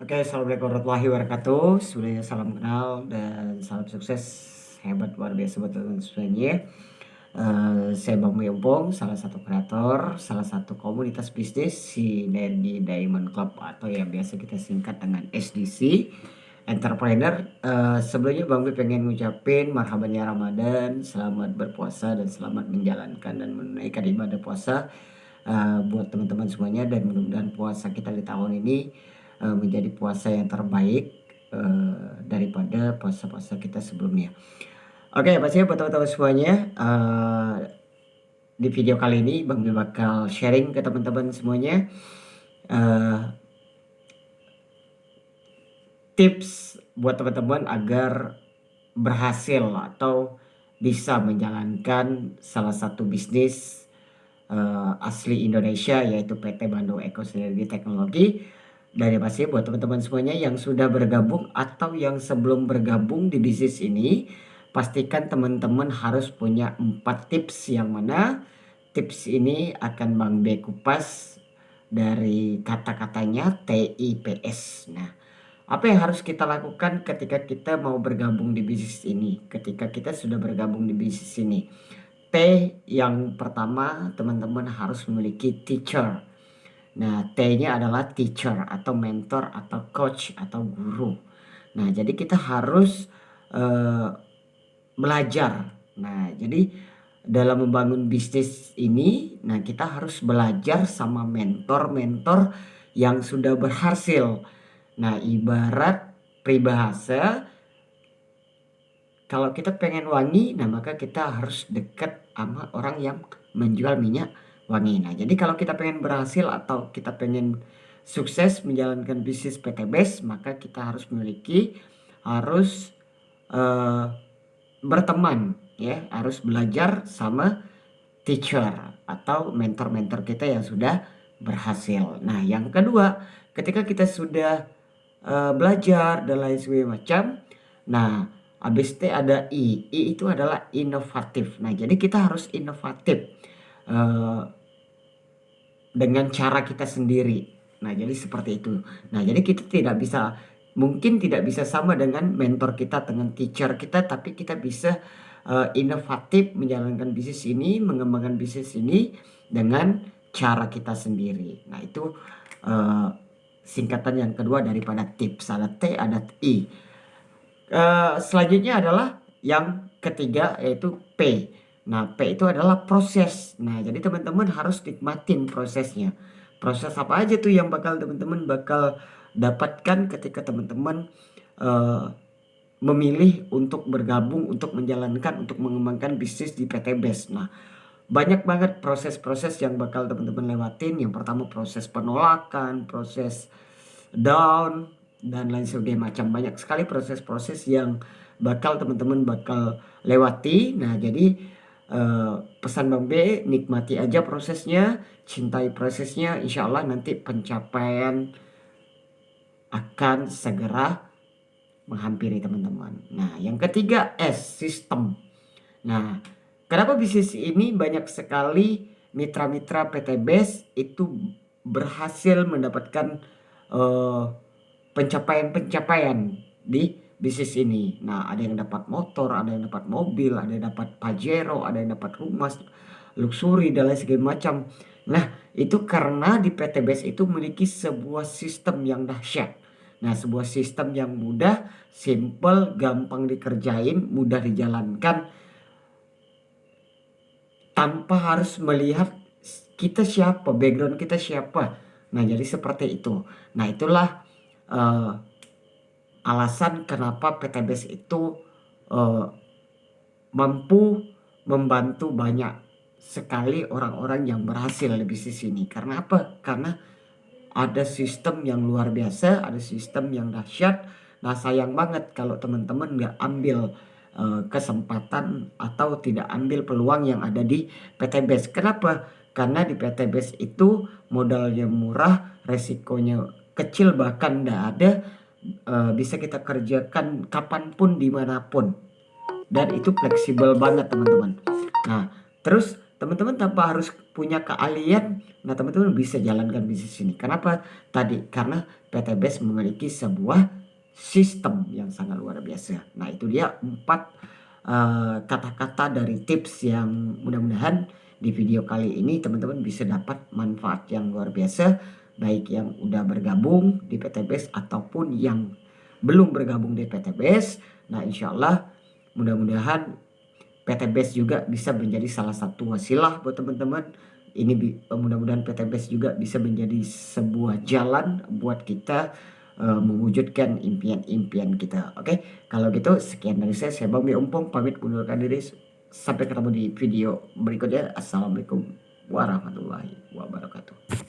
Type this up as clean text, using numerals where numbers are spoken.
Oke, assalamualaikum warahmatullahi wabarakatuh. Sebelumnya salam kenal dan salam sukses hebat luar biasa buat teman-teman semuanya. Saya Bang Meompong, salah satu kreator, salah satu komunitas bisnis Sinergi Diamond Club atau yang biasa kita singkat dengan SDC Entrepreneur. Sebelumnya Bang B pengen ngucapin marhaban ya Ramadan, selamat berpuasa dan selamat menjalankan dan menunaikan ibadah puasa buat teman-teman semuanya, dan mudah-mudahan puasa kita di tahun ini menjadi puasa yang terbaik daripada puasa-puasa kita sebelumnya. Oke, pasti buat teman-teman semuanya, di video kali ini Bang Bil bakal sharing ke teman-teman semuanya tips buat teman-teman agar berhasil atau bisa menjalankan salah satu bisnis asli Indonesia, yaitu PT Bandung Eko Sinergi Teknologi. Dan pasti buat teman-teman semuanya yang sudah bergabung atau yang sebelum bergabung di bisnis ini, pastikan teman-teman harus punya 4 tips, yang mana tips ini akan Bang B kupas dari kata-katanya TIPS. Nah, apa yang harus kita lakukan ketika kita mau bergabung di bisnis ini? Ketika kita sudah bergabung di bisnis ini, T yang pertama, teman-teman harus memiliki teacher. Nah, T-nya adalah teacher atau mentor atau coach atau guru. Nah, jadi kita harus belajar. Nah, jadi dalam membangun bisnis ini, nah kita harus belajar sama mentor-mentor yang sudah berhasil. Nah, ibarat peribahasa, kalau kita pengen wangi, nah maka kita harus dekat sama orang yang menjual minyak wangi. Nah, jadi kalau kita pengen berhasil atau kita pengen sukses menjalankan bisnis PT Best, maka kita harus berteman, ya, harus belajar sama teacher atau mentor-mentor kita yang sudah berhasil. Nah, yang kedua, ketika kita sudah belajar dan lain sebagainya macam, nah habis T ada I. I itu adalah inovatif. Nah, jadi kita harus inovatif dengan cara kita sendiri. Nah, jadi seperti itu. Nah, jadi kita mungkin tidak bisa sama dengan mentor kita, dengan teacher kita, tapi kita bisa inovatif menjalankan bisnis ini, mengembangkan bisnis ini dengan cara kita sendiri. Nah, itu singkatan yang kedua daripada tips. Ada T, ada I. Selanjutnya adalah yang ketiga, yaitu P. Nah, P itu adalah proses. Nah, jadi teman-teman harus nikmatin prosesnya. Proses apa aja tuh yang teman-teman bakal dapatkan ketika teman-teman memilih untuk bergabung, untuk menjalankan, untuk mengembangkan bisnis di PT Best. Nah, banyak banget proses-proses yang bakal teman-teman lewatin. Yang pertama proses penolakan, proses down, dan lain sebagainya macam. Banyak sekali proses-proses yang teman-teman bakal lewati. Nah, jadi pesan Bang B, nikmati aja prosesnya, cintai prosesnya, insya Allah nanti pencapaian akan segera menghampiri teman-teman. Nah, yang ketiga S, sistem. Nah, kenapa bisnis ini banyak sekali mitra-mitra PT Best itu berhasil mendapatkan pencapaian-pencapaian di bisnis ini. Nah, ada yang dapat motor, ada yang dapat mobil, ada yang dapat Pajero, ada yang dapat rumah luxury dan lain segala macam. Nah, itu karena di PT Best itu memiliki sebuah sistem yang dahsyat. Nah, sebuah sistem yang mudah, simple, gampang dikerjain, mudah dijalankan, tanpa harus melihat kita siapa, background kita siapa. Nah, jadi seperti itu. Nah, itulah alasan kenapa PT Best itu mampu membantu banyak sekali orang-orang yang berhasil di bisnis ini. Karena apa? Karena ada sistem yang luar biasa, ada sistem yang dahsyat. Nah, sayang banget kalau teman-teman nggak ambil kesempatan atau tidak ambil peluang yang ada di PT Best. Kenapa? Karena di PT Best itu modalnya murah, resikonya kecil, bahkan nggak ada, bisa kita kerjakan kapanpun, dimanapun, dan itu fleksibel banget teman-teman. Nah, terus teman-teman tanpa harus punya keahlian, nah teman-teman bisa jalankan bisnis ini. Kenapa? Tadi karena PT Best memiliki sebuah sistem yang sangat luar biasa. Nah itu dia 4 kata-kata dari tips yang mudah-mudahan di video kali ini teman-teman bisa dapat manfaat yang luar biasa, baik yang udah bergabung di PT Best ataupun yang belum bergabung di PT Best. Nah insya Allah mudah-mudahan PT Best juga bisa menjadi salah satu wasilah buat teman-teman. Ini mudah-mudahan PT Best juga bisa menjadi sebuah jalan buat kita mewujudkan impian-impian kita. Oke, kalau gitu sekian dari saya Bang Umpong pamit undurkan diri. Sampai ketemu di video berikutnya. Assalamualaikum warahmatullahi wabarakatuh.